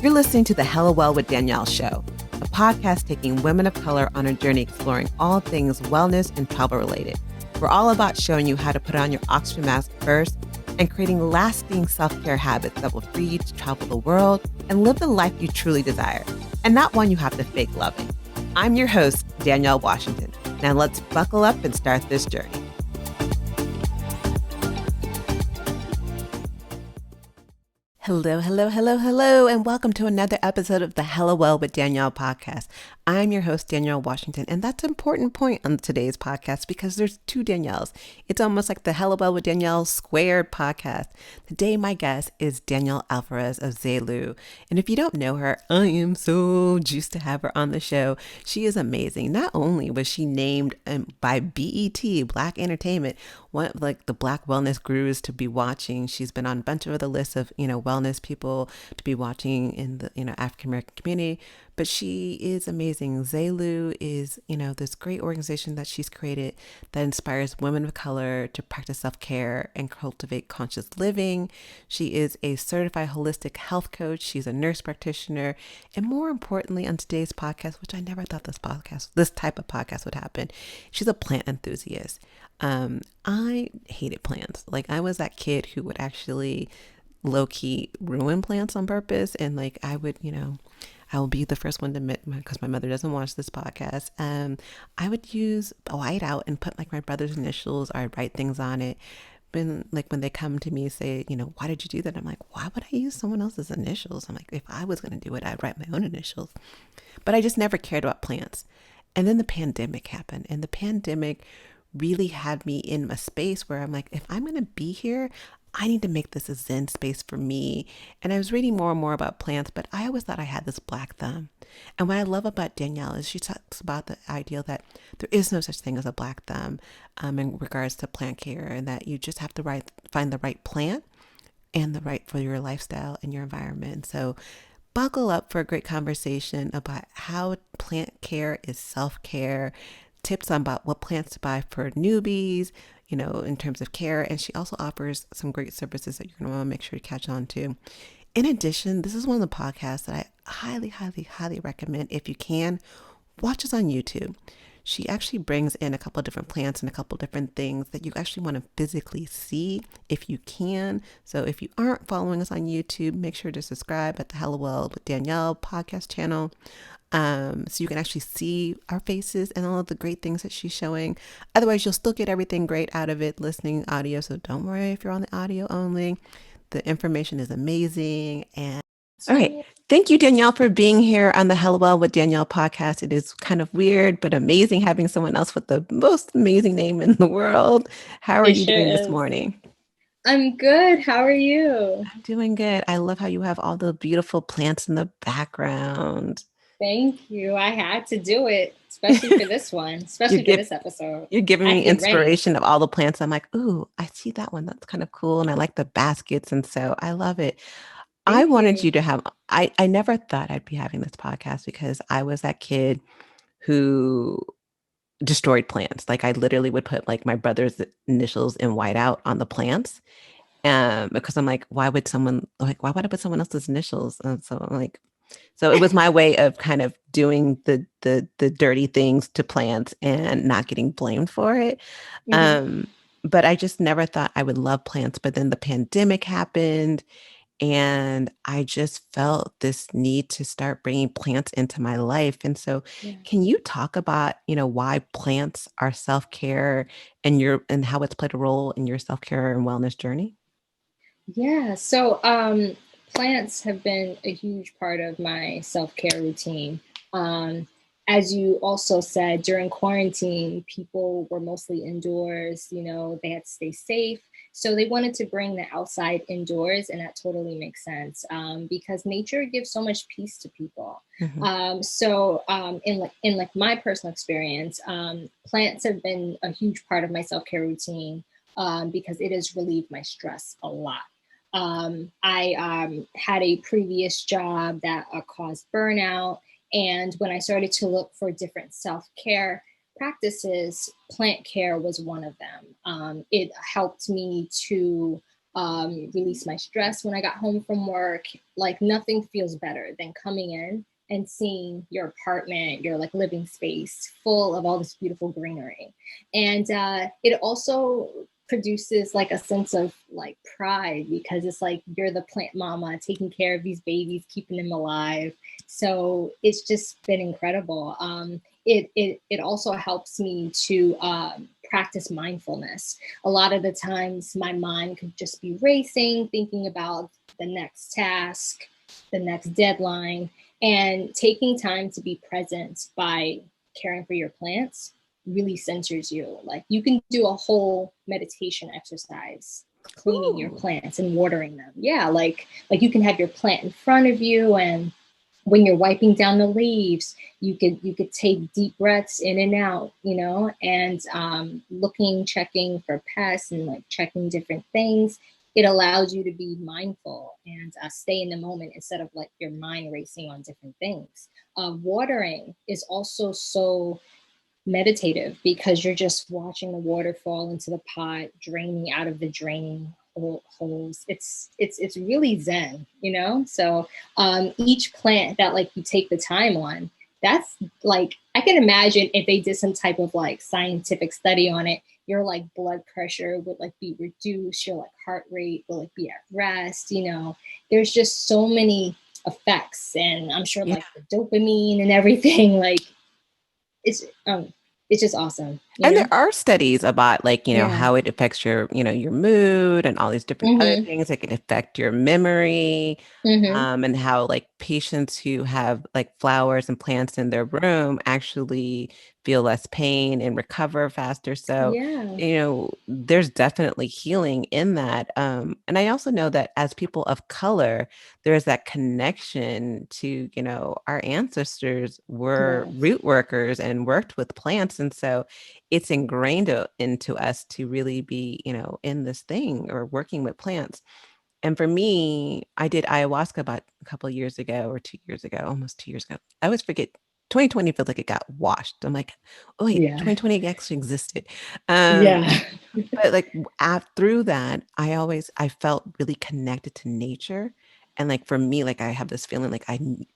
You're listening to the Hella Well with Danielle show, a podcast taking women of color on a journey exploring all things wellness and travel related. We're all about showing you how to put on your oxygen mask first and creating lasting self-care habits that will free you to travel the world and live the life you truly desire, and not one you have to fake loving. I'm your host, Danielle Washington. Now let's buckle up and start this journey. Hello, hello, hello, hello, and welcome to another episode of the Hella Well with Danielle podcast. I'm your host, Danielle Washington, and that's an important point on today's podcast because there's two Danielles. It's almost like the Hella Well with Danielle squared podcast. Today, my guest is Danielle Alvarez of Zelue, and if you don't know her, I am so juiced to have her on the show. She is amazing. Not only was she named by BET, Black Entertainment, one of like the Black wellness gurus to be watching. She's been on a bunch of other lists of, wellness people to be watching in the, African American community, but she is amazing. Zelue is, this great organization that she's created that inspires women of color to practice self-care and cultivate conscious living. She is a certified holistic health coach. She's a nurse practitioner. And more importantly, on today's podcast, which I never thought this type of podcast would happen, she's a plant enthusiast. I hated plants. Like, I was that kid who would actually low-key ruin plants on purpose. And like, I would, I will be the first one to admit, because my mother doesn't watch this podcast, I would use a whiteout and put like my brother's initials, or I'd write things on it. When they come to me and say, why did you do that? I'm like, why would I use someone else's initials? I'm like, if I was going to do it, I'd write my own initials. But I just never cared about plants. And then the pandemic happened, and the pandemic really had me in a space where I'm like, if I'm going to be here, I need to make this a Zen space for me. And I was reading more and more about plants, but I always thought I had this black thumb. And what I love about Danielle is she talks about the idea that there is no such thing as a black thumb in regards to plant care, and that you just have to find the right plant and the right for your lifestyle and your environment. So buckle up for a great conversation about how plant care is self-care, tips on about what plants to buy for newbies, in terms of care. And she also offers some great services that you're going to want to make sure to catch on to. In addition, this is one of the podcasts that I highly, highly, highly recommend. If you can, watch us on YouTube. She actually brings in a couple of different plants and a couple of different things that you actually want to physically see if you can. So if you aren't following us on YouTube, make sure to subscribe at the Hella Well with Danielle podcast channel. So you can actually see our faces and all of the great things that she's showing. Otherwise, you'll still get everything great out of it listening audio. So don't worry if you're on the audio only. The information is amazing. And all right. Thank you, Danielle, for being here on the Hella Well with Danielle podcast. It is kind of weird, but amazing having someone else with the most amazing name in the world. How are you doing this morning? I'm good. How are you? I'm doing good. I love how you have all the beautiful plants in the background. Thank you. I had to do it, especially for this one, especially for this episode. You're giving me inspiration of all the plants. I'm like, ooh, I see that one. That's kind of cool. And I like the baskets. And so I love it. I wanted you to have, I never thought I'd be having this podcast because I was that kid who destroyed plants. Like, I literally would put like my brother's initials in whiteout on the plants. Because I'm like, why would I put someone else's initials? And so I'm like, so it was my way of kind of doing the dirty things to plants and not getting blamed for it. Mm-hmm. But I just never thought I would love plants. But then the pandemic happened, and I just felt this need to start bringing plants into my life. And so can you talk about, why plants are self-care and how it's played a role in your self-care and wellness journey? Yeah. So plants have been a huge part of my self-care routine. As you also said, during quarantine, people were mostly indoors, they had to stay safe. So they wanted to bring the outside indoors, and that totally makes sense because nature gives so much peace to people. Mm-hmm. In my personal experience, plants have been a huge part of my self-care routine because it has relieved my stress a lot. I had a previous job that caused burnout. And when I started to look for different self-care practices, plant care was one of them. It helped me to release my stress when I got home from work. Like nothing feels better than coming in and seeing your apartment, your like living space full of all this beautiful greenery. And it also produces like a sense of like pride because it's like you're the plant mama taking care of these babies, keeping them alive. So it's just been incredible. It also helps me to practice mindfulness. A lot of the times my mind could just be racing, thinking about the next task, the next deadline, and taking time to be present by caring for your plants really centers you. Like you can do a whole meditation exercise cleaning your Ooh. plants and watering them. Yeah, like you can have your plant in front of you, and when you're wiping down the leaves, you could take deep breaths in and out, and looking, checking for pests and like checking different things. It allows you to be mindful and stay in the moment instead of like your mind racing on different things. Watering is also so meditative because you're just watching the water fall into the pot, draining out of the draining holes. It's really zen. So each plant that like you take the time on, that's like I can imagine if they did some type of like scientific study on it, your like blood pressure would like be reduced, your like heart rate will like be at rest. There's just so many effects, and I'm sure Yeah. like the dopamine and everything like it's it's just awesome, you And know? there are studies about like, Yeah. how it affects your mood and all these different other Mm-hmm. things that can affect your memory. Mm-hmm. And how like patients who have like flowers and plants in their room actually feel less pain and recover faster. So, Yeah. there's definitely healing in that. And I also know that as people of color, there's that connection to, our ancestors were Yes. root workers and worked with plants. And so it's ingrained into us to really be, in this thing or working with plants. And for me, I did ayahuasca about a couple of years ago or 2 years ago, almost 2 years ago. I always forget. 2020 feels like it got washed. I'm like, oh wait, Yeah. 2020 actually existed. Um, Yeah. but like through that, I felt really connected to nature. And like for me, like I have this feeling like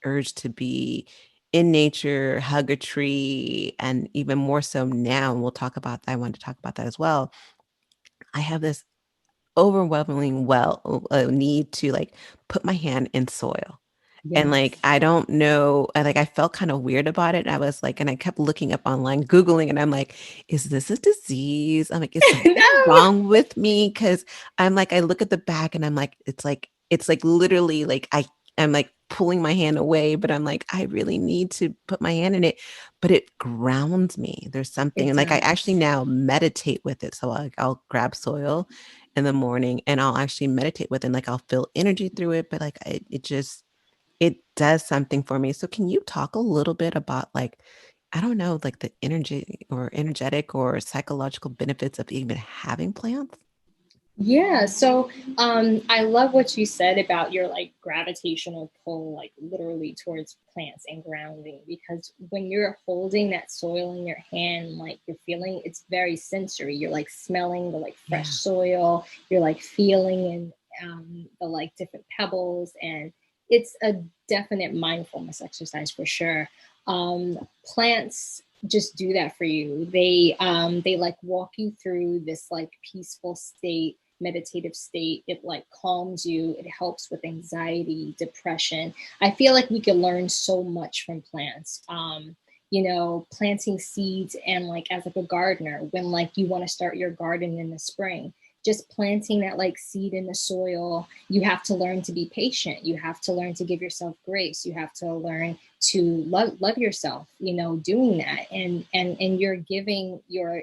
urge to be in nature, hug a tree, and even more so now, and we'll talk about that. I wanted to talk about that as well. I have this overwhelming need to like put my hand in soil. And like Yes. I don't know, I felt kind of weird about it. I was like, and I kept looking up online, Googling, and I'm like, is this a disease? I'm like, is something No. wrong with me? Because I'm like, I look at the back and I'm like, it's like literally like I'm like pulling my hand away, but I'm like, I really need to put my hand in it. But it grounds me. There's something, It and like I actually does. now meditate with it. So like I'll grab soil in the morning and I'll actually meditate with it. And like I'll feel energy through it, but like it does something for me. So can you talk a little bit about like, I don't know, like the energy or energetic or psychological benefits of even having plants? Yeah, so I love what you said about your like gravitational pull, like literally towards plants and grounding, because when you're holding that soil in your hand, like you're feeling it's very sensory. You're like smelling the like fresh Yeah. soil, you're like feeling and the like different pebbles, and it's a definite mindfulness exercise for sure. Plants just do that for you. They like walk you through this like peaceful state, meditative state. It like calms you, it helps with anxiety, depression. I feel like we could learn so much from plants. Planting seeds, and like as like a gardener, when like you want to start your garden in the spring, just planting that like seed in the soil, you have to learn to be patient, you have to learn to give yourself grace, you have to learn to love yourself, doing that, and you're giving your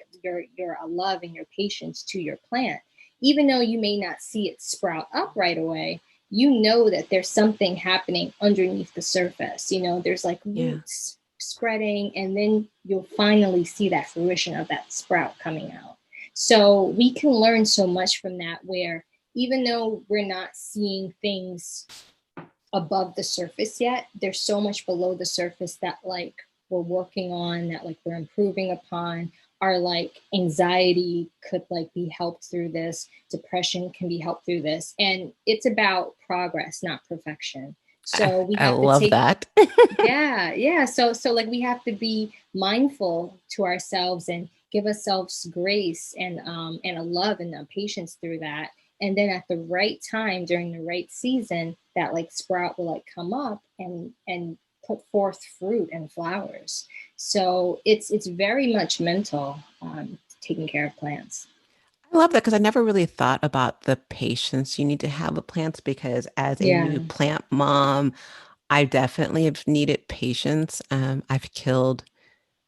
love and your patience to your plant. Even though you may not see it sprout up right away, you know that there's something happening underneath the surface. There's like Yeah. roots spreading, and then you'll finally see that fruition of that sprout coming out. So we can learn so much from that, where even though we're not seeing things above the surface yet, there's so much below the surface that like we're working on, that like we're improving upon. our like anxiety could like be helped through this, depression can be helped through this, and it's about progress, not perfection. So we I have to love take, that. yeah. So like we have to be mindful to ourselves and give ourselves grace and a love and a patience through that. And then at the right time during the right season, that like sprout will like come up and put forth fruit and flowers. So it's very much mental, taking care of plants. I love that because I never really thought about the patience you need to have with plants because as a Yeah. new plant mom, I definitely have needed patience. I've killed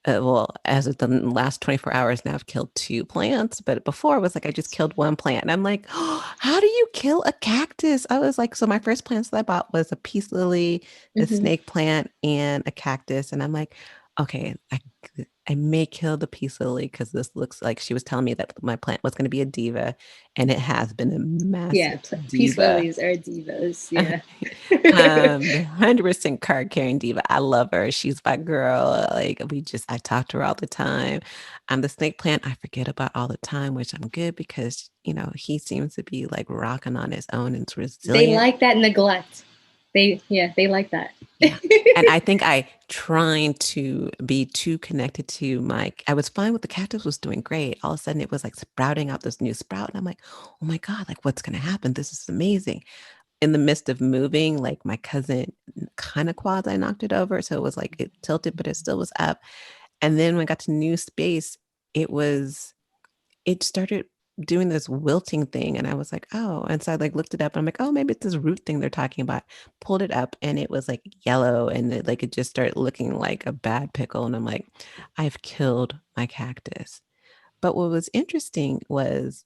well, as of the last 24 hours now, I've killed two plants. But before it was like I just killed one plant. And I'm like, oh, how do you kill a cactus? I was like, so my first plants that I bought was a peace lily, a Hmm. snake plant, and a cactus. And I'm like, okay, I may kill the peace lily because this looks like she was telling me that my plant was going to be a diva, and it has been a massive Yeah, peace diva. lilies are divas. Yeah. 100% card carrying diva. I love her. She's my girl. Like I talk to her all the time. The snake plant, I forget about all the time, which I'm good because, he seems to be like rocking on his own and it's They resilient. like that neglect. They like that. Yeah. And I think I trying to be too connected to I was fine with the cactus was doing great. All of a sudden it was like sprouting out this new sprout. And I'm like, oh my God, like what's going to happen? This is amazing. In the midst of moving, like my cousin kind of quasi knocked it over. So it was like it tilted, but it still was up. And then when I got to new space, it started doing this wilting thing. And I was like, oh. And so I like looked it up and I'm like, oh, maybe it's this root thing they're talking about. Pulled it up and it was like yellow and it just started looking like a bad pickle. And I'm like, I've killed my cactus. But what was interesting was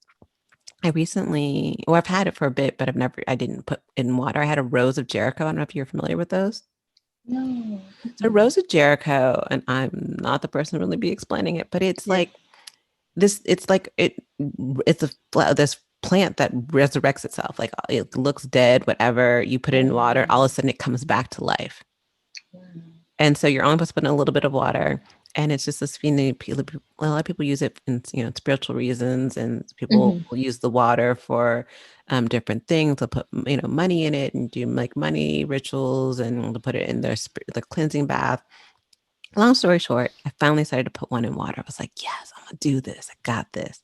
I've had it for a bit, but I didn't put it in water. I had a Rose of Jericho. I don't know if you're familiar with those. No. So Mm-mm. Rose of Jericho, and I'm not the person to really be explaining it, but it's Yeah. like it's like it's this plant that resurrects itself. Like it looks dead, whatever. You put it in water, all of a sudden it comes back to life. Wow. And so you're only supposed to put in a little bit of water. And it's just this feeling. A lot of people use it in spiritual reasons, and people Hmm. will use the water for different things. They'll put money in it and do like money rituals, and they'll put it in the cleansing bath. Long story short, I finally started to put one in water. I was like, yes, I'm gonna do this. I got this.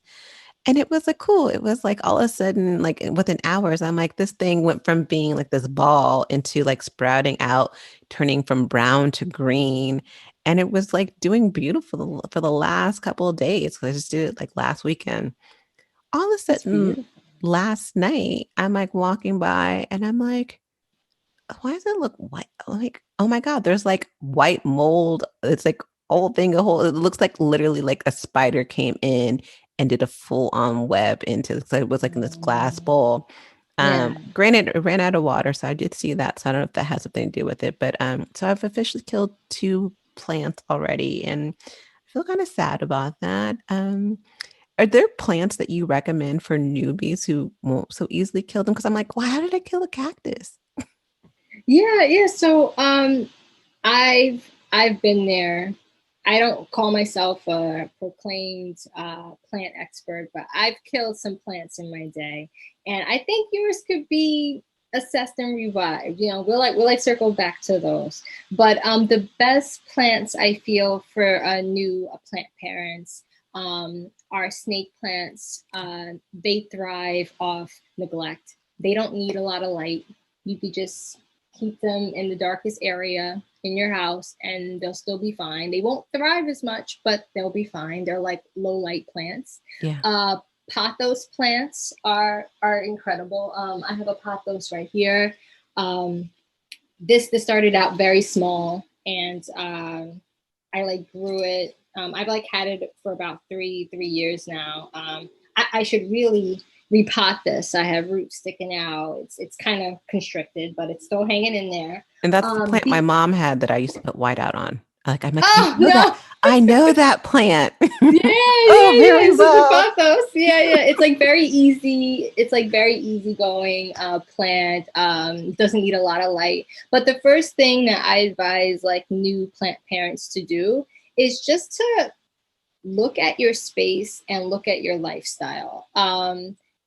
And it was like cool. It was like all of a sudden, like within hours, I'm like, this thing went from being like this ball into like sprouting out, turning from brown to green. And it was like doing beautiful for the last couple of days. 'Cause I just did it like last weekend. All of a That's sudden, beautiful. last night, I'm like walking by and I'm like, why does it look white? Like, oh my God, there's like white mold. It's like it looks like literally like a spider came in and did a full on web so it was like in this glass bowl. Yeah. Granted, it ran out of water, so I did see that. So I don't know if that has something to do with it. But so I've officially killed two plants already, and I feel kind of sad about that. Are there plants that you recommend for newbies who won't so easily kill them? Because I'm like, why? How did I kill a cactus? Yeah. So I've been there. I don't call myself a proclaimed plant expert, but I've killed some plants in my day, and I think yours could be assessed and revived. We'll like circle back to those. But the best plants I feel for new plant parents are snake plants. They thrive off neglect. They don't need a lot of light. You could just keep them in the darkest area in your house and they'll still be fine. They won't thrive as much, but they'll be fine. They're like low light plants. Yeah. Uh, Pothos plants are incredible. I have a pothos right here. Um, this started out very small, and I like grew it. I've like had it for about three years now. I should really repot this. I have roots sticking out. It's kind of constricted, but it's still hanging in there. And that's the plant my The mom had that I used to put white out on. I'm like, I Oh know that. no. I know that plant. Oh, Yeah. very This is the well. pothos. Yeah. It's like very easy. It's like very easygoing plant. Doesn't need a lot of light. But the first thing that I advise like new plant parents to do is just to look at your space and look at your lifestyle.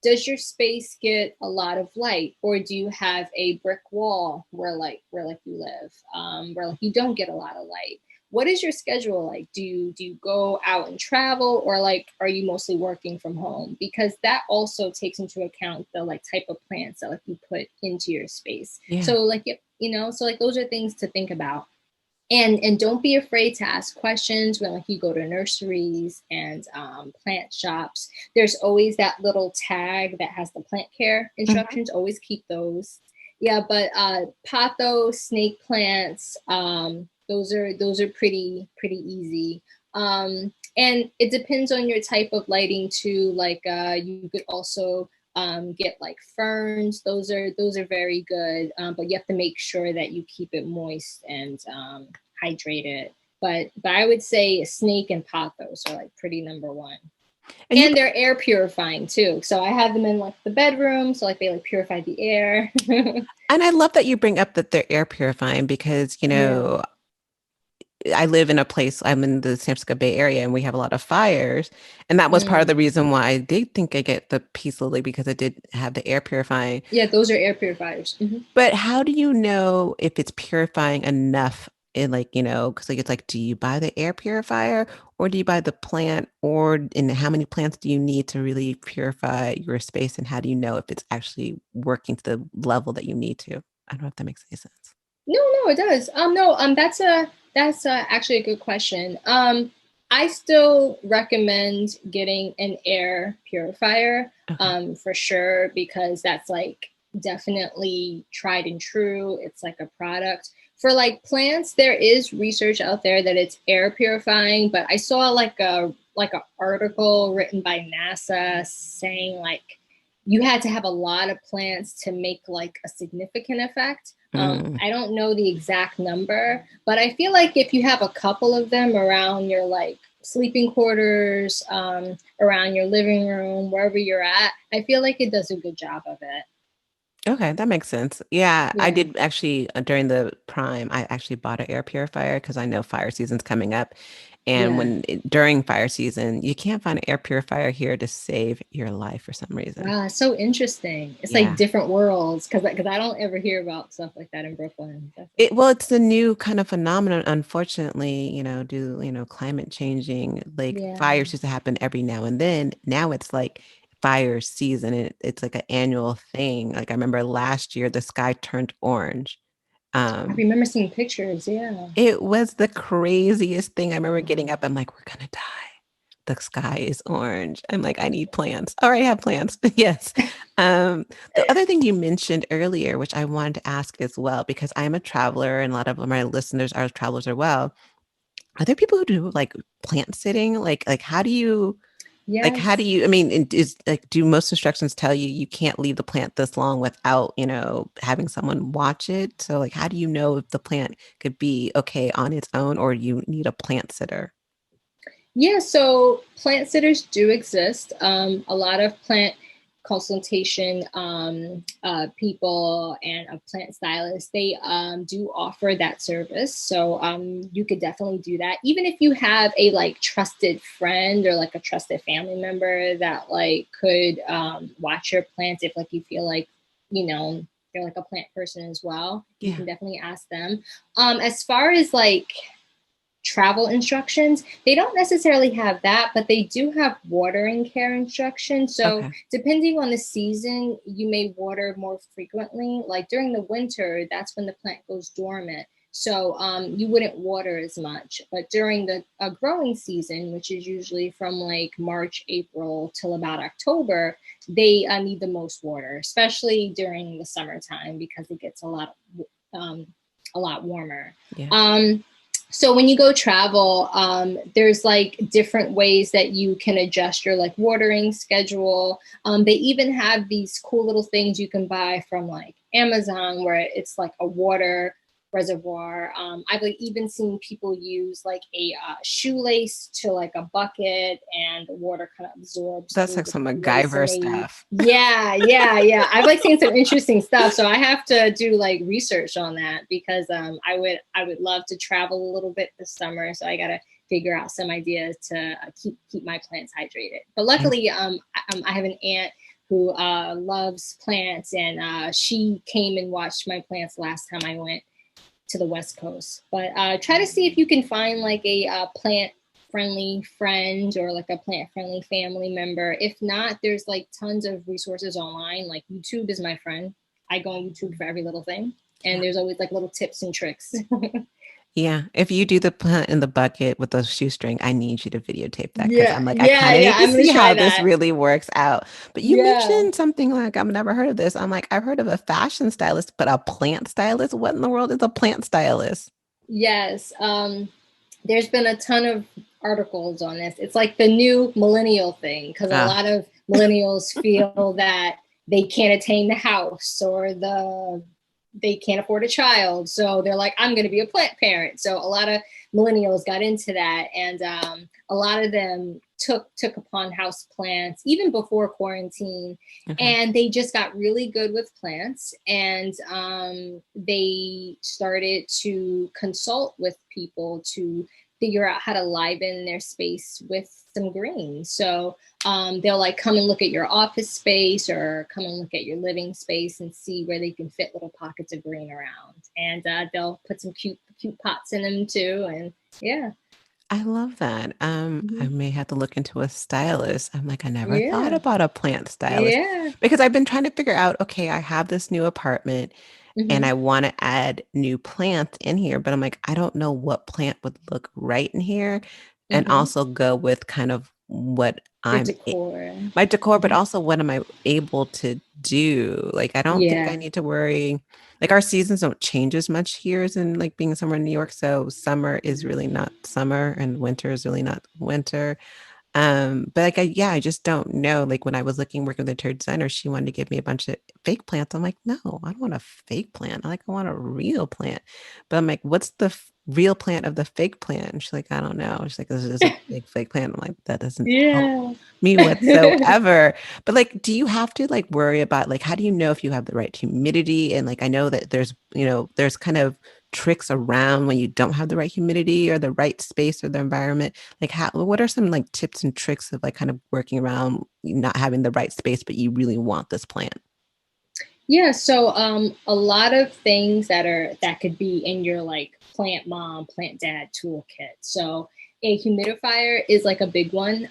Does your space get a lot of light, or do you have a brick wall where you live, where like you don't get a lot of light? What is your schedule like? Do you go out and travel, or like are you mostly working from home? Because that also takes into account the like type of plants that like you put into your space. Yeah. So like so like those are things to think about. And don't be afraid to ask questions when like you go to nurseries and plant shops. There's always that little tag that has the plant care Mhm. instructions. Always keep those. Yeah, but pothos, snake plants, those are pretty easy. And it depends on your type of lighting too. Like you could also get like ferns. Those are very good, but you have to make sure that you keep it moist and hydrated. But I would say snake and pothos are like pretty number one. And you And they're air purifying too. So I have them in like the bedroom, so like they like purify the air. and I love that you bring up that they're air purifying because, Yeah. I live in a place, I'm in the San Francisco Bay Area, and we have a lot of fires. And that was part of the Mm. reason why I did think I get the Peace Lily because it did have the air purifying. Yeah, those are air purifiers. Mm-hmm. But how do you know if it's purifying enough? In like, because like it's like, do you buy the air purifier or do you buy the plant, or and how many plants do you need to really purify your space? And how do you know if it's actually working to the level that you need to? I don't know if that makes any sense. No, it does. No, that's actually a good question. I still recommend getting an air purifier, Okay. for sure, because that's like definitely tried and true. It's like a product. For like plants, there is research out there that it's air purifying, but I saw like a article written by NASA saying like you had to have a lot of plants to make like a significant effect. Mm. I don't know the exact number, but I feel like if you have a couple of them around your like sleeping quarters, around your living room, wherever you're at, I feel like it does a good job of it. Okay, that makes sense. Yeah, I Yeah. did actually during the prime, I actually bought an air purifier because I know fire season's coming up. And Yeah. during fire season, you can't find an air purifier here to save your life for some reason. Wow, so interesting. It's like Yeah. different worlds because I don't ever hear about stuff like that in Brooklyn. Well, it's a new kind of phenomenon, unfortunately, due, climate changing, like Yeah. fires used to happen every now and then. Now it's like fire season. It's like an annual thing. Like I remember last year, the sky turned orange. I Um, remember seeing pictures. Yeah. it was the craziest thing. I remember getting up, I'm like, we're gonna die. The sky is orange. I'm like, I need plants. All right, I have plants. Yes. The other thing you mentioned earlier, which I wanted to ask as well, because I am a traveler and a lot of my listeners are travelers as well. Are there people who do like plant sitting? Like how do Yes. you, I mean, is like, do most instructions tell you you can't leave the plant this long without, having someone watch it? So like, how do you know if the plant could be okay on its own or you need a plant sitter? Yeah, so plant sitters do exist. A lot of plant consultation people and a plant stylist, they do offer that service. So you could definitely do that. Even if you have a like trusted friend or like a trusted family member that like could watch your plants if like you feel like, you know, they're like a plant person as well, you Yeah. can definitely ask them. As far as like travel instructions. They don't necessarily have that, but they do have watering care instructions. So, Okay. depending on the season, you may water more frequently. Like during the winter, that's when the plant goes dormant. So, you wouldn't water as much. But during the growing season, which is usually from like March, April till about October, they need the most water, especially during the summertime because it gets um, a lot warmer. Yeah. So when you go travel, there's like different ways that you can adjust your like watering schedule. They even have these cool little things you can buy from like Amazon where it's like a water reservoir. I've like even seen people use like a shoelace to like a bucket and the water kind of absorbs That's through like the some shoelace and MacGyver they stuff. yeah. I've like seen some interesting stuff. So I have to do like research on that because I would love to travel a little bit this summer. So I gotta figure out some ideas to keep my plants hydrated. But And luckily, I have an aunt who loves plants, and she came and watched my plants last time I went to the West Coast. But try to see if you can find like a plant friendly friend or like a plant friendly family member. If not, there's like tons of resources online. Like YouTube is my friend. I go on YouTube for every little thing. And yeah. there's always like little tips and tricks. Yeah, if you do the plant in the bucket with the shoestring, I need you to videotape that because Yeah, I'm like, I yeah, kind of yeah. need to I'm gonna see try how this that. really works out. But you Yeah. mentioned something like, I've never heard of this. I'm like, I've heard of a fashion stylist, but a plant stylist? What in the world is a plant stylist? Yes. There's been a ton of articles on this. It's like the new millennial thing because a Ah, lot of millennials feel that they can't attain the house or they can't afford a child. So they're like, I'm going to be a plant parent. So a lot of millennials got into that, and a lot of them took upon house plants even before quarantine, okay. and they just got really good with plants, and they started to consult with people to figure out how to liven their space with some green. So they'll like come and look at your office space or come and look at your living space and see where they can fit little pockets of green around. And they'll put some cute pots in them too. And yeah. I love that. I Mm-hmm. may have to look into a stylist. I'm like, I never thought Yeah. about a plant stylist Yeah. because I've been trying to figure out, okay, I have this new apartment and Mm-hmm. I want to add new plants in here, but I'm like, I don't know what plant would look right in here and Mm-hmm. also go with kind of what The decor. my decor, but Mm-hmm. also what am I able to do? Like, I don't think I Yeah. need to worry. Like, our seasons don't change as much here as in like being somewhere in New York. So summer is really not summer and winter is really not winter. But like yeah, I just don't know. Like when I was looking working with the interior designer, she wanted to give me a bunch of fake plants. I'm like, no, I don't want a fake plant. I want a real plant. But I'm like, what's the real plant of the fake plant? And she's like, I don't know. She's like, this is a big fake plant. I'm like, that doesn't help Yeah. me whatsoever. But like, do you have to like worry about like how do you know if you have the right humidity? And like I know that there's, there's kind of tricks around when you don't have the right humidity or the right space or the environment. Like how what are some like tips and tricks of like kind of working around not having the right space, but you really want this plant? Yeah, so a lot of things that could be in your like plant mom, plant dad toolkit. So a humidifier is like a big one.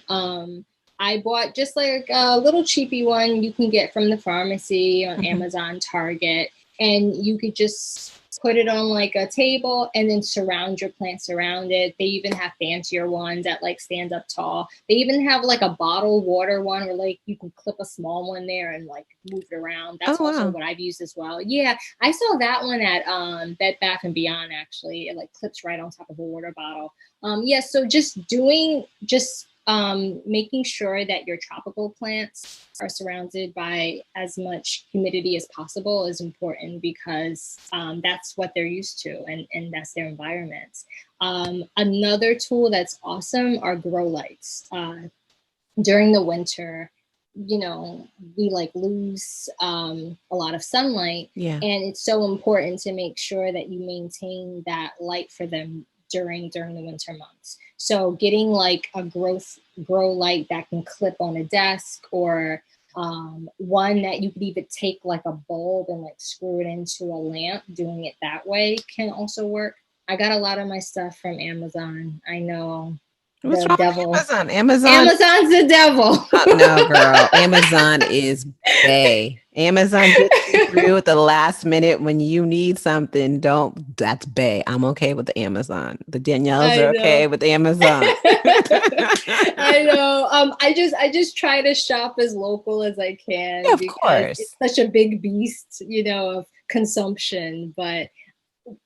I bought just like a little cheapy one you can get from the pharmacy on Mhm. Amazon, Target, and you could just put it on like a table and then surround your plants around it. They even have fancier ones that like stand up tall. They even have like a bottled water one where like you can clip a small one there and like move it around. Oh That's also wow. what I've used as well. Yeah, I saw that one at Bed Bath and Beyond actually. It like clips right on top of a water bottle. Yeah, so just making sure that your tropical plants are surrounded by as much humidity as possible is important because that's what they're used to and that's their environment. Another tool that's awesome are grow lights. During the winter, we like lose a lot of sunlight, Yeah. and it's so important to make sure that you maintain that light for them during the winter months. So getting like a grow light that can clip on a desk, or one that you could even take like a bulb and like screw it into a lamp, doing it that way can also work. I got a lot of my stuff from Amazon. I know, What's the wrong with devil. Amazon? Amazon Amazon's the devil. no, girl. Amazon is Bay. Amazon gets you through at the last minute when you need something. Don't, that's Bay. I'm okay with the Amazon. The Danielles I are okay know. with Amazon. I know. I just try to shop as local as I Yeah, can of because it's course. such a big beast, of consumption. But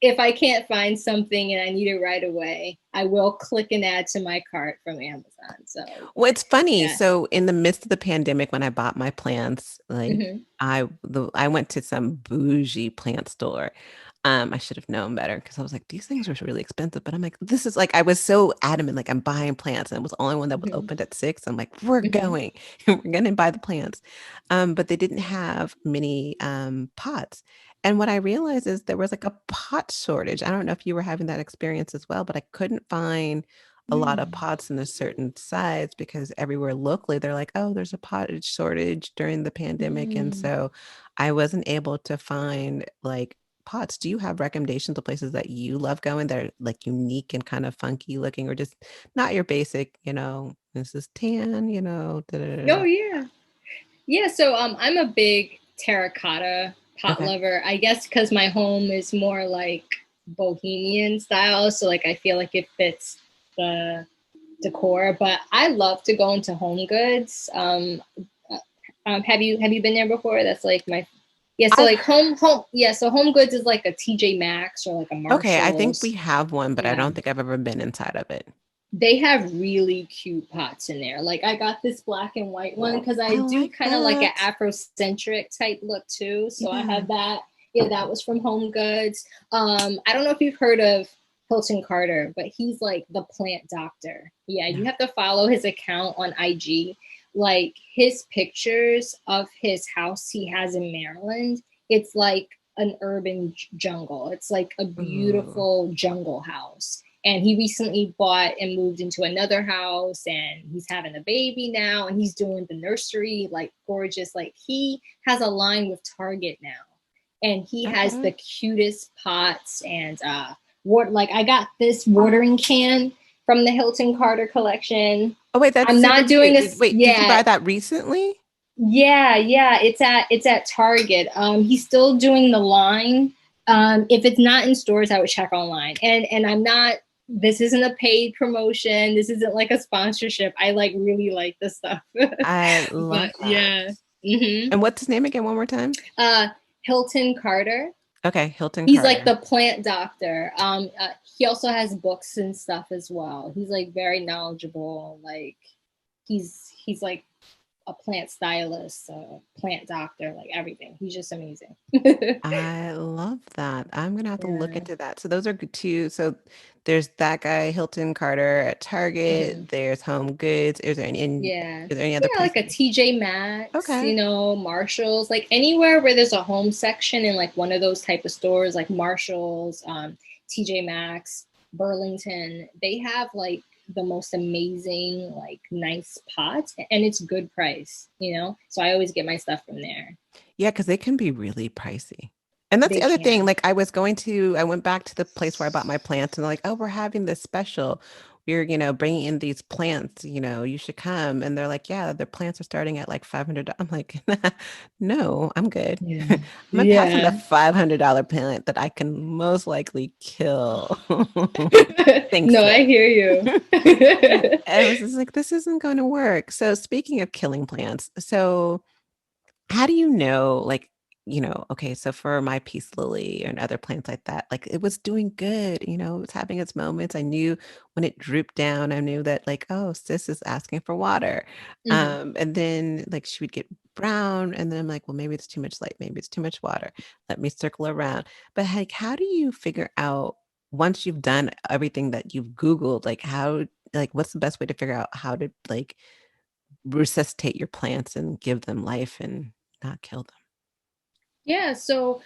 if I can't find something and I need it right away, I will click and add to my cart from Amazon. So Well, it's funny. yeah. So in the midst of the pandemic, when I bought my plants, like Hmm. I went to some bougie plant store. I should have known better because I was like, these things are really expensive. But I'm like, this is like I was so adamant, like I'm buying plants, and it was the only one that was Hmm. opened at 6. I'm like, we're Hmm. going, we're gonna buy the plants. But they didn't have many pots. And what I realized is there was like a pot shortage. I don't know if you were having that experience as well, but I couldn't find a lot of Mm. pots in a certain size because everywhere locally they're like, oh, there's a pottage shortage during the pandemic. And Mm. so I wasn't able to find like pots. Do you have recommendations of places that you love going that are like unique and kind of funky looking or just not your basic, this is tan, da, da, da, Oh da. yeah. Yeah, so I'm a big terracotta pot Okay. lover. I guess because my home is more like bohemian style, so like I feel like it fits the decor. But I love to go into Home Goods. Uh, have you been there before? That's like my yeah. So I've like home yeah. So Home Goods is like a TJ Maxx or like a Okay, I think we Marshalls. have one, but I Yeah, don't think I've ever been inside of it. they have really cute pots in there. Like I got this black and white one because I I do like kind of like an that. Afrocentric type look too. So I Yeah. have that. Yeah, that was from Home Goods. I don't know if you've heard of Hilton Carter, but he's like the plant doctor. Yeah, you No. have to follow his account on IG. Like his pictures of his house he has in Maryland, it's like an urban jungle. It's like a Ooh. beautiful jungle house, and he recently bought and moved into another house, and he's having a baby now, and he's doing the nursery like gorgeous. Like he has a line with Target now, and he has the Okay. cutest pots and like I got this watering can from the Hilton Carter collection. Oh wait, that's I'm super not doing cute. a Wait, did you yeah. buy that recently? Yeah, it's at Target. He's still doing the line. If it's not in stores, I would check online. And I'm not. This isn't a paid promotion. This isn't like a sponsorship. I like really like this stuff. I But love that. yeah. hmm And what's his name again, one more time? Uh, Hilton Carter. Okay, Hilton He's like Carter. the plant doctor. He also has books and stuff as well. He's like very knowledgeable. Like he's like a plant stylist, a plant doctor, like everything. He's just amazing. I love that. I'm gonna have to look Yeah. into that. So those are good too. So there's that guy, Hilton Carter at hmm Target. There's Home Goods. Yeah. Is there any other Yeah, like a places? TJ Maxx, Okay. Marshalls, like anywhere where there's a home section in like one of those type of stores, like Marshalls, TJ Maxx, Burlington, they have like the most amazing, like nice pots, and it's good price. So I always get my stuff from there. Yeah, because they can be really pricey. And that's They the other thing. can. Like I went back to the place where I bought my plants and they're like, oh, we're having this special. We're, bringing in these plants, you should come. And they're like, yeah, the plants are starting at like 500. I'm like, no, I'm good. Yeah. I'm gonna pass on the Yeah. $500 plant that I can most likely kill. Thanks, No, though. I hear you. I was just like, this isn't going to work. So speaking of killing plants, so how do you know, like, okay, so for my peace lily and other plants like that, like it was doing good, it was having its moments. I knew when it drooped down, I knew that like, oh, sis is asking for water. hmm And then like she would get brown, and then I'm like, well, maybe it's too much light, maybe it's too much water. Let me circle around. But like, how do you figure out once you've done everything that you've Googled, like what's the best way to figure out how to like resuscitate your plants and give them life and not kill them? Yeah, so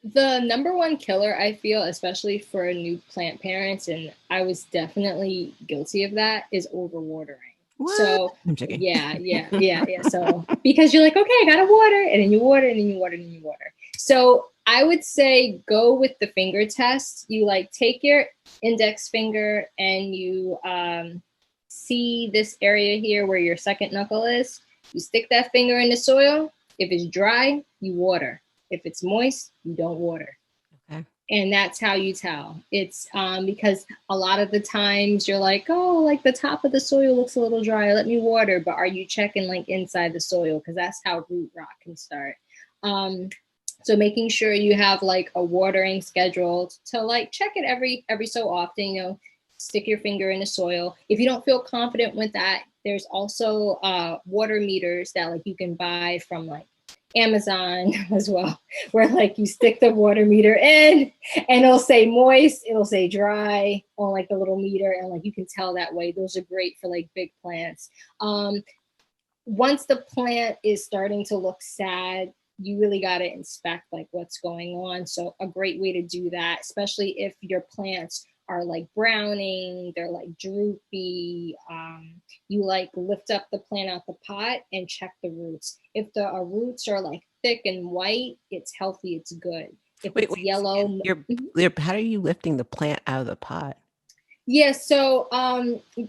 the number one killer I feel, especially for new plant parents, and I was definitely guilty of that, is overwatering. What? So I'm joking. yeah. So because you're like, okay, I gotta water, and then you water, and then you water, and then you water. So I would say go with the finger test. You like take your index finger and you see this area here where your second knuckle is. You stick that finger in the soil. If it's dry, you water. If it's moist, you don't water. Okay. And that's how you tell. It's because a lot of the times you're like, oh, like the top of the soil looks a little dry. Let me water. But are you checking like inside the soil? Because that's how root rot can start. Um, so making sure you have like a watering schedule to like check it every so often. Stick your finger in the soil. If you don't feel confident with that, there's also water meters that like you can buy from like Amazon as well, where like you stick the water meter in and it'll say moist, it'll say dry on like the little meter, and like you can tell that way. Those are great for like big plants. Once the plant is starting to look sad, you really got to inspect like what's going on. So a great way to do that, especially if your plants are like browning, they're like droopy. You like lift up the plant out the pot and check the roots. If the roots are like thick and white, it's healthy, it's good. If Wait, it's wait. Say again. yellow, mhm. How are you lifting the plant out of the pot? Yeah, so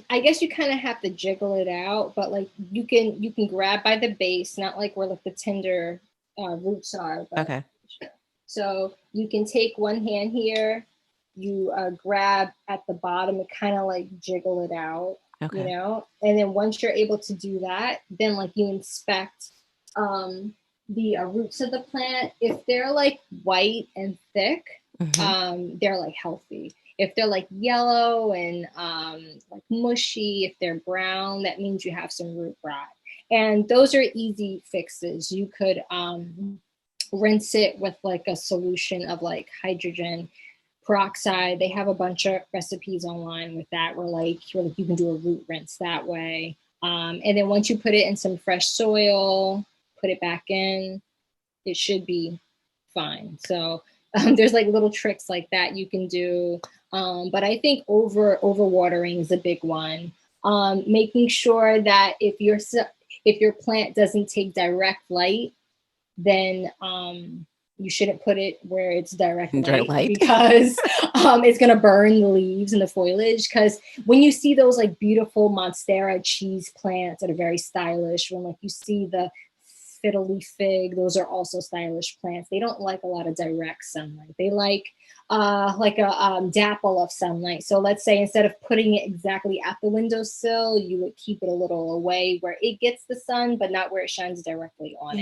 I guess you kind of have to jiggle it out, but like you can grab by the base, not like where like the tender roots are, but Okay. so you can take one hand here, you grab at the bottom and kind of like jiggle it out, Okay. and then once you're able to do that, then like you inspect um, the roots of the plant. If they're like white and thick, Hmm. they're like healthy. If they're like yellow and like mushy, if they're brown, that means you have some root rot. And those are easy fixes. You could rinse it with like a solution of like hydrogen peroxide. They have a bunch of recipes online with that where like you can do a root rinse that way. And then once you put it in some fresh soil, put it back in, it should be fine. So there's like little tricks like that you can do. But I think overwatering is a big one. Making sure that if your plant doesn't take direct light, then you shouldn't put it where it's direct Direct light light. because it's going to burn the leaves and the foliage. Because when you see those like beautiful Monstera cheese plants that are very stylish, when like you see the fiddly fig, those are also stylish plants. They don't like a lot of direct sunlight. They like a dapple of sunlight. So let's say instead of putting it exactly at the windowsill, you would keep it a little away where it gets the sun, but not where it shines directly on it.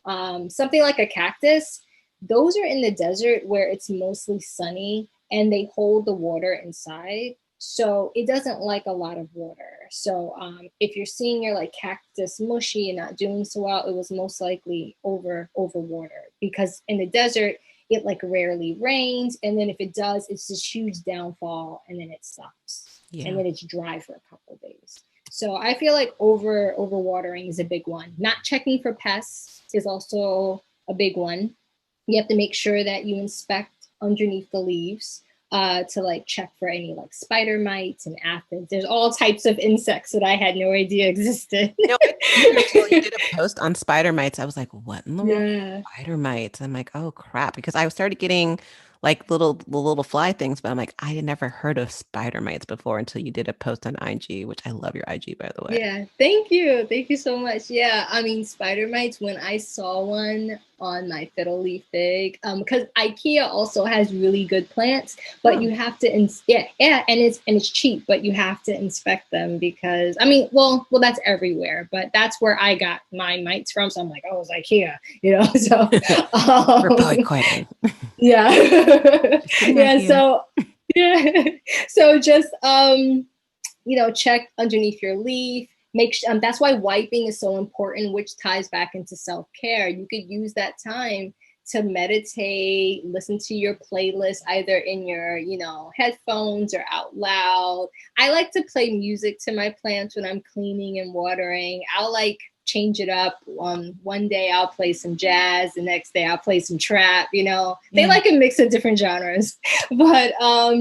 Yeah. Something like a cactus, those are in the desert where it's mostly sunny and they hold the water inside. So it doesn't like a lot of water. So if you're seeing your like cactus mushy and not doing so well, it was most likely over watered because in the desert it like rarely rains, and then if it does, it's this huge downfall, and then it stops, and Yeah. then it's dry for a couple of days. So I feel like overwatering is a big one. Not checking for pests is also a big one. You have to make sure that you inspect underneath the leaves to like check for any like spider mites and aphids. There's all types of insects that I had no idea existed. I didn't either until you did a post on spider mites. I was like, what in the world? Yeah. Spider mites. I'm like, oh crap. Because I started getting like little fly things, but I'm like, I had never heard of spider mites before until you did a post on IG, which I love your IG, by the way. Yeah, thank you. Thank you so much. Yeah, I mean, spider mites, when I saw one on my fiddle leaf fig, because IKEA also has really good plants, but Oh, you have to, yeah, and it's cheap, but you have to inspect them because, I mean, well, that's everywhere, but that's where I got my mites from. So I'm like, oh, it's IKEA. So, we're both um, quitting. yeah, Just kidding, yeah. IKEA. So, yeah, so just check underneath your leaf. That's why wiping is so important, which ties back into self-care. You could use that time to meditate, listen to your playlist either in your headphones or out loud. I like to play music to my plants when I'm cleaning and watering. I'll like change it up. One day I'll play some jazz, the next day I'll play some trap. They Yeah. like a mix of different genres. But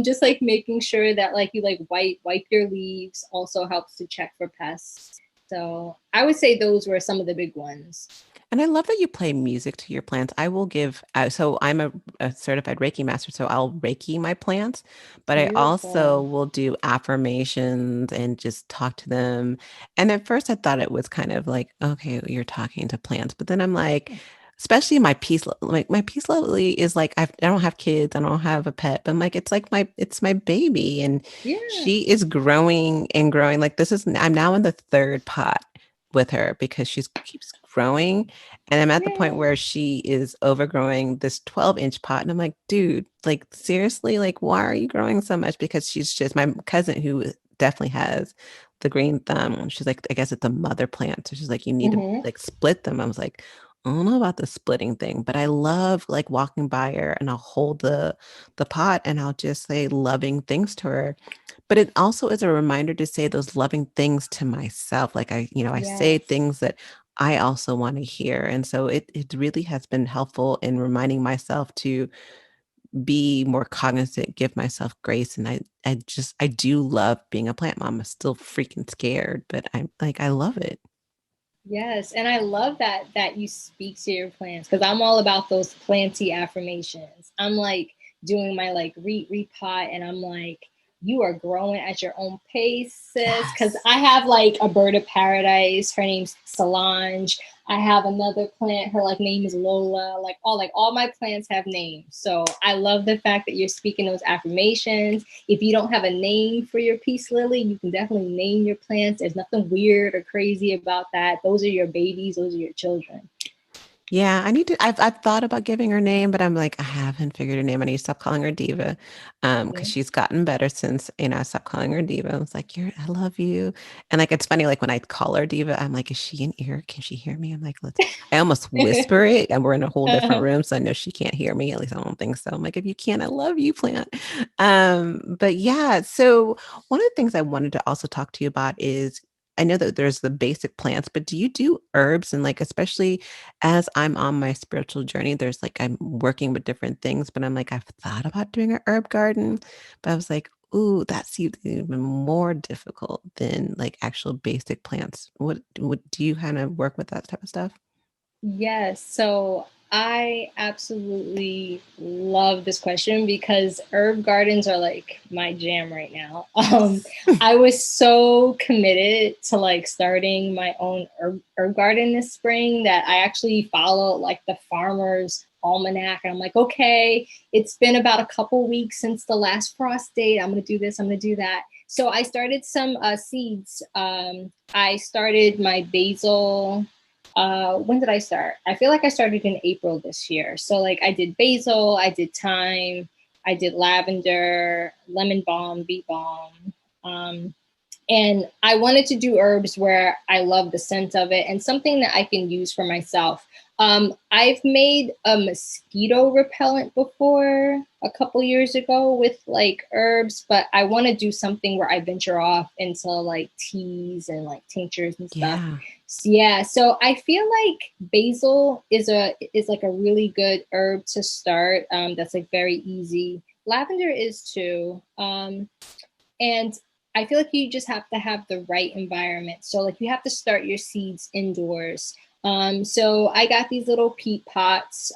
just like making sure that like you like wipe your leaves also helps to check for pests. So I would say those were some of the big ones. And I love that you play music to your plants. I will give, so I'm a certified Reiki master, so I'll Reiki my plants, but I also Beautiful. will do affirmations and just talk to them. And at first I thought it was kind of like, okay, you're talking to plants, but then I'm like, especially my like my peace lovely is like, I don't have kids, I don't have a pet, but I'm like, it's like it's my baby. And Yeah. she is growing and growing. Like I'm now in the third pot with her because she's keeps growing, and I'm at the point Yeah. where she is overgrowing this 12-inch pot. And I'm like, dude, like seriously, like why are you growing so much? Because she's just my cousin who definitely has the green thumb. She's like, I guess it's a mother plant. So she's like, you need to Mm-hmm. like split them. I was like, I don't know about the splitting thing, but I love like walking by her and I'll hold the pot and I'll just say loving things to her. But it also is a reminder to say those loving things to myself. Like I say Yes. things that I also want to hear. And so it really has been helpful in reminding myself to be more cognizant, give myself grace. And I do love being a plant mom. I'm still freaking scared, but I'm like, I love it. Yes, and I love that you speak to your plants because I'm all about those planty affirmations. I'm like doing my like repot, and I'm like, you are growing at your own pace, sis. Because Yes. I have like a bird of paradise. Her name's Solange. I have another plant. Her like name is Lola. Like all my plants have names. So I love the fact that you're speaking those affirmations. If you don't have a name for your peace lily, you can definitely name your plants. There's nothing weird or crazy about that. Those are your babies. Those are your children. Yeah, I need to. I've thought about giving her name, but I'm like, I haven't figured her name. I need to stop calling her Diva, because Mhm. she's gotten better since I stopped calling her Diva. I was like, I love you, and like it's funny, like when I call her Diva, I'm like, is she in ear? Can she hear me? I'm like, let's. I almost whisper it, and we're in a whole different room, so I know she can't hear me. At least I don't think so. I'm like, if you can't, I love you, plant. But yeah, so one of the things I wanted to also talk to you about is. I know that there's the basic plants, but do you do herbs and like especially as I'm on my spiritual journey, there's like I'm working with different things, but I'm like, I've thought about doing a herb garden, but I was like, ooh, that seems even more difficult than like actual basic plants. What do you kind of work with that type of stuff? Yes, so I absolutely love this question because herb gardens are like my jam right now. I was so committed to like starting my own herb garden this spring that I actually followed like the farmer's almanac. And I'm like, okay, it's been about a couple weeks since the last frost date. I'm gonna do this, I'm gonna do that. So I started some seeds. I started my basil. When did I start? I feel like I started in April this year. So like I did basil, I did thyme, I did lavender, lemon balm, beet balm. Um, and I wanted to do herbs where I love the scent of it and something that I can use for myself. I've made a mosquito repellent before a couple years ago with like herbs, but I want to do something where I venture off into like teas and like tinctures and stuff. Yeah. So, yeah, so I feel like basil is like a really good herb to start. That's like very easy. Lavender is too. And I feel like you just have to have the right environment. So like you have to start your seeds indoors. So I got these little peat pots,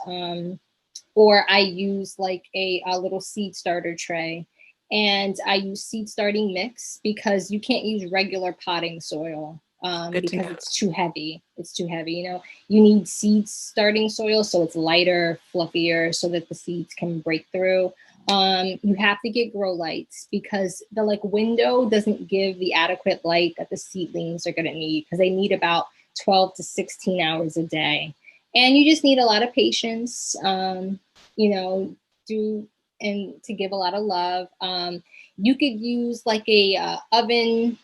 or I use like a little seed starter tray. And I use seed starting mix because you can't use regular potting soil Good to because know. it's too heavy. It's too heavy. You know, you need seed starting soil so it's lighter, fluffier, so that the seeds can break through. You have to get grow lights because the like window doesn't give the adequate light that the seedlings are going to need because they need about 12 to 16 hours a day. And you just need a lot of patience, you know, do and to give a lot of love. You could use like a oven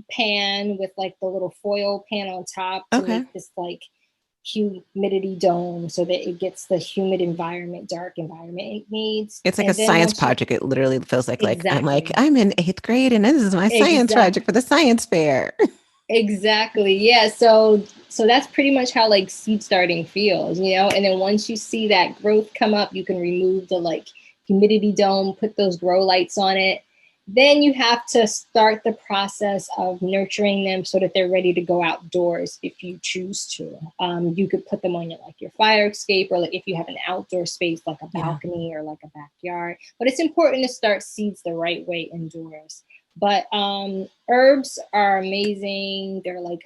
pan with like the little foil pan on top to Okay. make this like humidity dome so that it gets the humid environment, dark environment it needs. It's like a And then science once you project. It literally feels like exactly, I'm in eighth grade and this is my science project exactly. for the science fair. Exactly. Yeah. So that's pretty much how like seed starting feels, you know? And then once you see that growth come up, you can remove the like humidity dome, put those grow lights on it. Then you have to start the process of nurturing them so that they're ready to go outdoors if you choose to. You could put them on your like your fire escape or like if you have an outdoor space like a Yeah. balcony or like a backyard. But it's important to start seeds the right way indoors. But herbs are amazing. They're like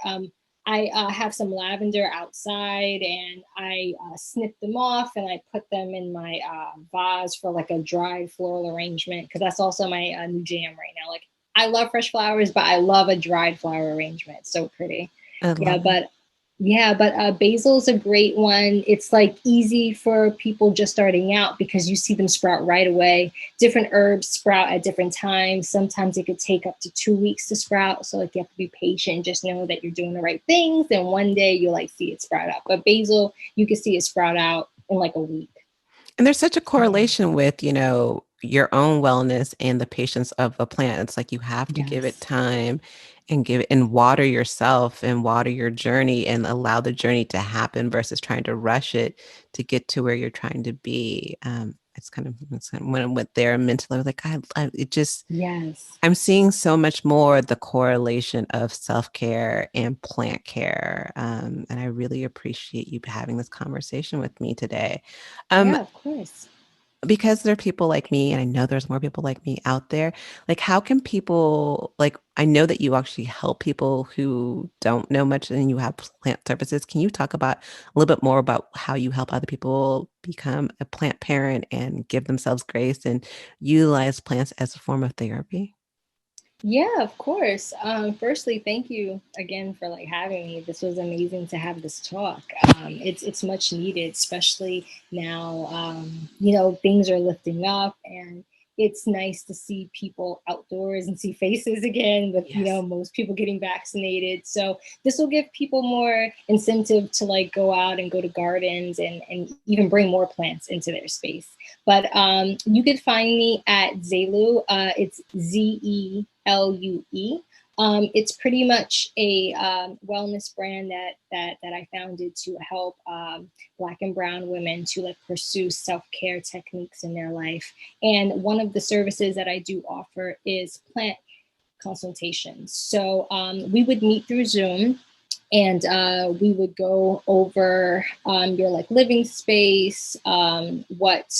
I have some lavender outside, and I snip them off, and I put them in my vase for like a dried floral arrangement because that's also my new jam right now. Like I love fresh flowers, but I love a dried flower arrangement. It's so pretty. I Yeah, love it. but basil is a great one. It's like easy for people just starting out because you see them sprout right away. Different herbs sprout at different times. Sometimes it could take up to 2 weeks to sprout. So like you have to be patient. Just know that you're doing the right things, and one day you'll like see it sprout out. But basil, you can see it sprout out in like a week. And there's such a Yeah. correlation with, your own wellness and the patience of a plant. It's like you have to give it Yes. time and give it and water yourself and water your journey and allow the journey to happen versus trying to rush it to get to where you're trying to be. it's kind of when I went there mentally, I was like, it just, Yes. I'm seeing so much more the correlation of self-care and plant care. And I really appreciate you having this conversation with me today. Um, Yeah, of course. because there are people like me, and I know there's more people like me out there, like how can people, like, I know that you actually help people who don't know much and you have plant services. Can you talk about a little bit more about how you help other people become a plant parent and give themselves grace and utilize plants as a form of therapy? Yeah, of course. Firstly, thank you again for like having me. This was amazing to have this talk. It's much needed, especially now. Things are lifting up, and it's nice to see people outdoors and see faces again. With Yes. most people getting vaccinated, so this will give people more incentive to like go out and go to gardens and even bring more plants into their space. But you could find me at Zelue. It's Zelue. It's pretty much a wellness brand that I founded to help Black and Brown women to like pursue self care techniques in their life. And one of the services that I do offer is plant consultations. So we would meet through Zoom, and we would go over your like living space, what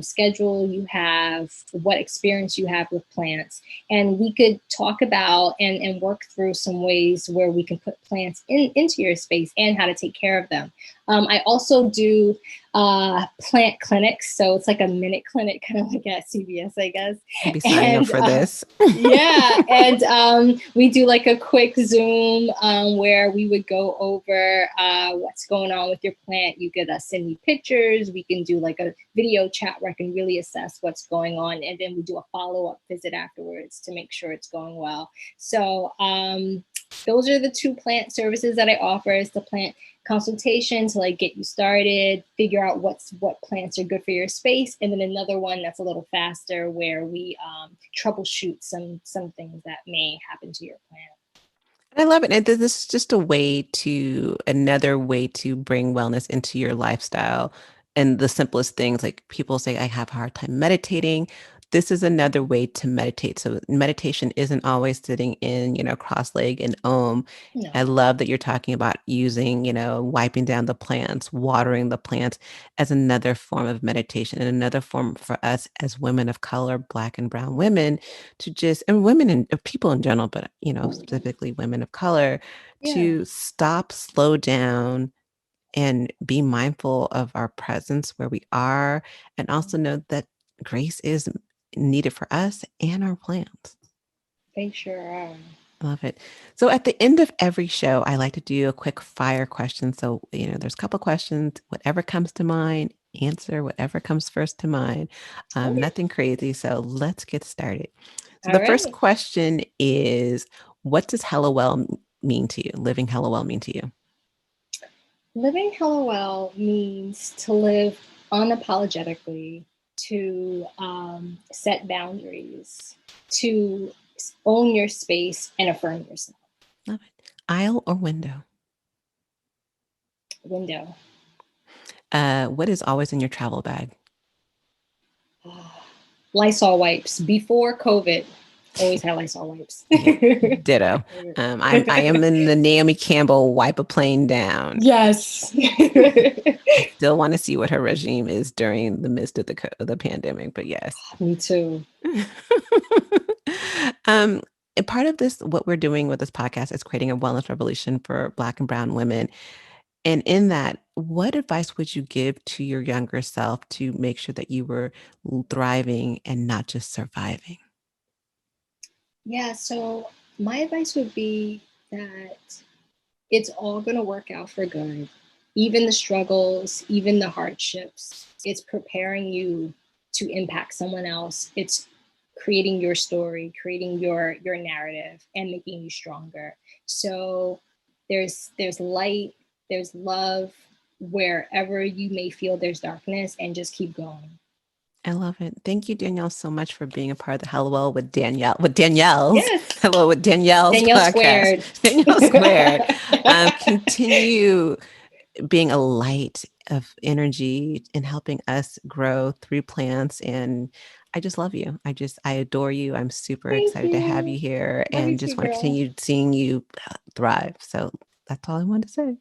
schedule you have, what experience you have with plants, and we could talk about and work through some ways where we can put plants into your space and how to take care of them. I also do plant clinics, so it's like a minute clinic, kind of like at CVS, I guess. I'll be signing up And for this. yeah, and we do like a quick Zoom where we would go over what's going on with your plant. You could send me pictures. We can do like a video chat where I can really assess what's going on, and then we do a follow-up visit afterwards to make sure it's going well. So those are the two plant services that I offer: is the plant consultation to like get you started, figure out what plants are good for your space, and then another one that's a little faster where we troubleshoot some things that may happen to your plant. I love it. And this is just another way to bring wellness into your lifestyle. And the simplest things, like people say, I have a hard time meditating. This is another way to meditate. So meditation isn't always sitting in, cross leg and om. I No. love that you're talking about using, wiping down the plants, watering the plants as another form of meditation and another form for us as women of color, Black and Brown women to just, and women and people in general, but specifically women of color, Yeah. to stop, slow down, and be mindful of our presence where we are, and also know that grace is needed for us and our plants. They sure are. I love it. So at the end of every show, I like to do a quick fire question. So, there's a couple questions, whatever comes to mind, answer whatever comes first to mind. Okay. Nothing crazy. So let's get started. So All the first right. question is, what does Hello Well mean to you? Living Hello Well mean to you? Living hella well means to live unapologetically, to set boundaries, to own your space and affirm yourself. Love it. Aisle or window? Window. What is always in your travel bag? Lysol wipes. Before COVID, always had Lysol wipes. Yeah, ditto. I am in the Naomi Campbell wipe a plane down. Yes. I still want to see what her regime is during the midst of the pandemic, but yes. Me too. um, and part of this, what we're doing with this podcast is creating a wellness revolution for Black and Brown women. And in that, what advice would you give to your younger self to make sure that you were thriving and not just surviving? Yeah, so my advice would be that it's all going to work out for good. Even the struggles, even the hardships, it's preparing you to impact someone else. It's creating your story, creating your narrative and making you stronger. So there's light, there's love wherever you may feel there's darkness, and just keep going. I love it. Thank you, Danielle, so much for being a part of the Hello Well with Danielle's Yes. Hello with Danielle's Danielle podcast. squared. Danielle Squared. Continue. being a light of energy and helping us grow through plants. And I just love you. I adore you. I'm super Thank excited to have you you. here Love you and too, just want to girl. continue seeing you thrive. So that's all I wanted to say.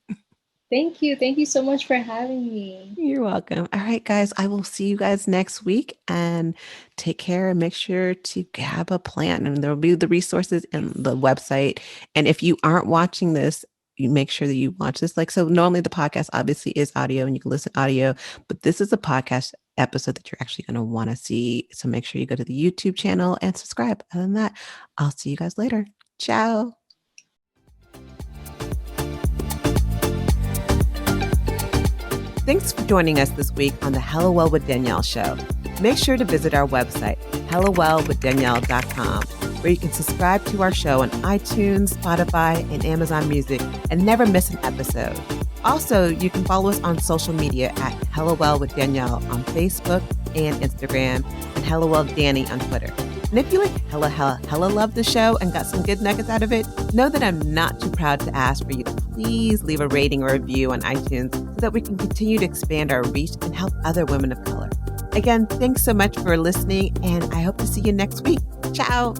Thank you. Thank you so much for having me. You're welcome. All right, guys, I will see you guys next week and take care and make sure to grab a plant. And there'll be the resources and the website. And if you aren't watching this, you make sure that you watch this. Like, so normally the podcast obviously is audio and you can listen audio, but this is a podcast episode that you're actually going to want to see. So make sure you go to the YouTube channel and subscribe. Other than that, I'll see you guys later. Ciao. Thanks for joining us this week on the Hello Well with Danielle show. Make sure to visit our website, hellowellwithdanielle.com, where you can subscribe to our show on iTunes, Spotify, and Amazon Music and never miss an episode. Also, you can follow us on social media at Hello Well with Danielle on Facebook and Instagram, and Hello Well Danny on Twitter. And if you like hella love the show and got some good nuggets out of it, know that I'm not too proud to ask for you to please leave a rating or review on iTunes so that we can continue to expand our reach and help other women of color. Again, thanks so much for listening, and I hope to see you next week. Ciao.